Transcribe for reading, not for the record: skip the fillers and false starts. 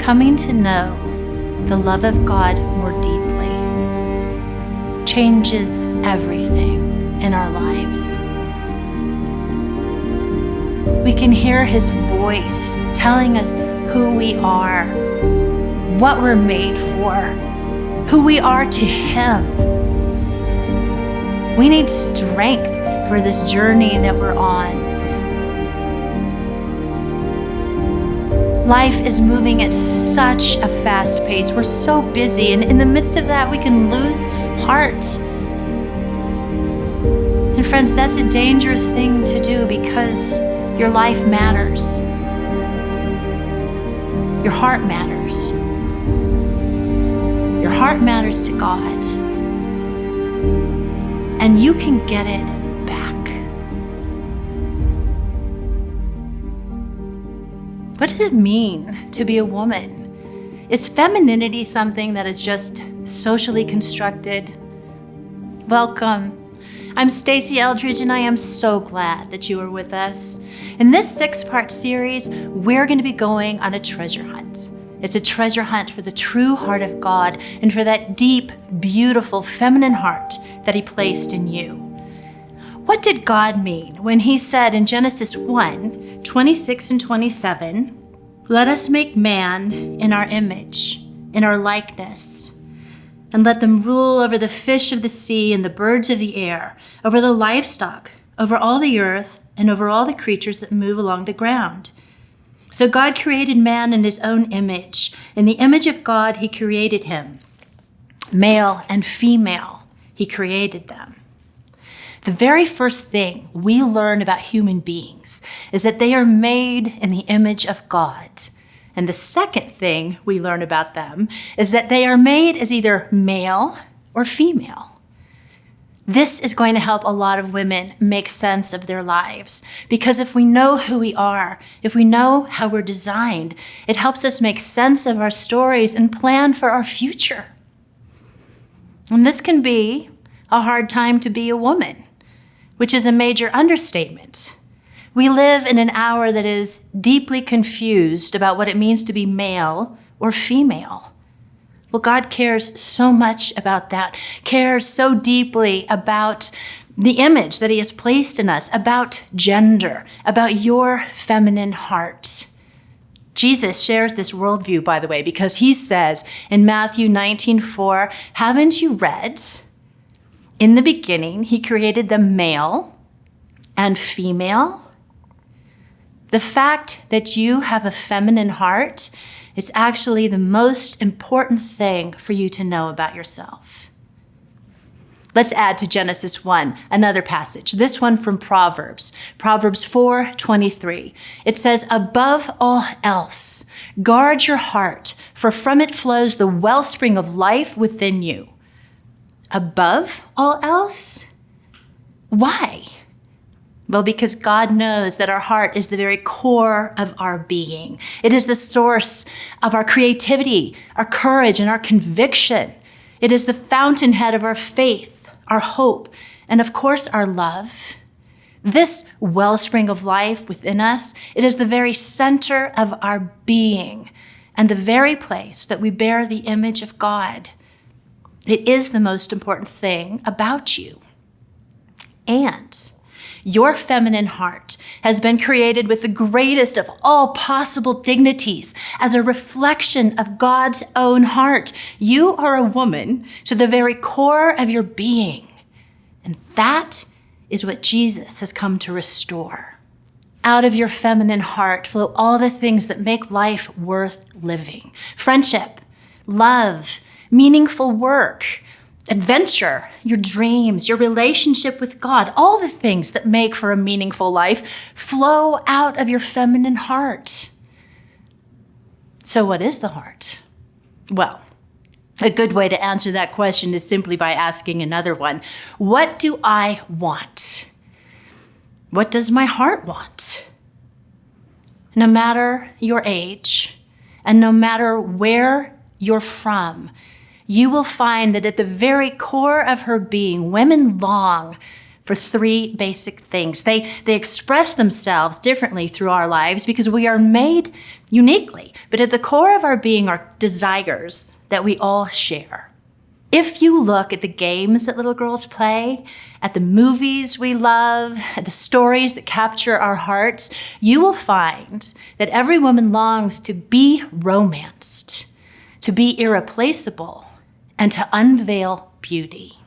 coming to know the love of God more deeply changes everything in our lives. We can hear His voice telling us who we are, what we're made for, who we are to Him. We need strength for this journey that we're on. Life is moving at such a fast pace. We're so busy, and in the midst of that, we can lose heart. And friends, that's a dangerous thing to do because your life matters. Your heart matters. Your heart matters to God. And you can get it back. What does it mean to be a woman? Is femininity something that is just socially constructed? Welcome. I'm Stasi Eldredge, and I am so glad that you are with us. In this 6-part series, we're going to be going on a treasure hunt. It's a treasure hunt for the true heart of God and for that deep, beautiful, feminine heart that He placed in you. What did God mean when He said in Genesis 1:26 and 27, "Let us make man in our image, in our likeness, and let them rule over the fish of the sea and the birds of the air, over the livestock, over all the earth, and over all the creatures that move along the ground." So God created man in His own image. In the image of God, He created him. Male and female, He created them. The very first thing we learn about human beings is that they are made in the image of God. And the second thing we learn about them is that they are made as either male or female. This is going to help a lot of women make sense of their lives, because if we know who we are, if we know how we're designed, it helps us make sense of our stories and plan for our future. And this can be a hard time to be a woman, which is a major understatement. We live in an hour that is deeply confused about what it means to be male or female. Well, God cares so much about that, cares so deeply about the image that He has placed in us, about gender, about your feminine heart. Jesus shares this worldview, by the way, because He says in Matthew 19:4, "Haven't you read? In the beginning, He created them male and female." The fact that you have a feminine heart is actually the most important thing for you to know about yourself. Let's add to Genesis 1, another passage, this one from Proverbs 4:23. It says, "Above all else, guard your heart, for from it flows the wellspring of life within you." Above all else? Why? Well, because God knows that our heart is the very core of our being. It is the source of our creativity, our courage, and our conviction. It is the fountainhead of our faith, our hope, and of course, our love. This wellspring of life within us, it is the very center of our being and the very place that we bear the image of God. It is the most important thing about you. And your feminine heart has been created with the greatest of all possible dignities as a reflection of God's own heart. You are a woman to the very core of your being. And that is what Jesus has come to restore. Out of your feminine heart flow all the things that make life worth living. Friendship, love, meaningful work, adventure, your dreams, your relationship with God, all the things that make for a meaningful life flow out of your feminine heart. So what is the heart? Well, a good way to answer that question is simply by asking another one. What do I want? What does my heart want? No matter your age and no matter where you're from, you will find that at the very core of her being, women long for three basic things. They express themselves differently through our lives because we are made uniquely, but at the core of our being are desires that we all share. If you look at the games that little girls play, at the movies we love, at the stories that capture our hearts, you will find that every woman longs to be romanced, to be irreplaceable, and to unveil beauty.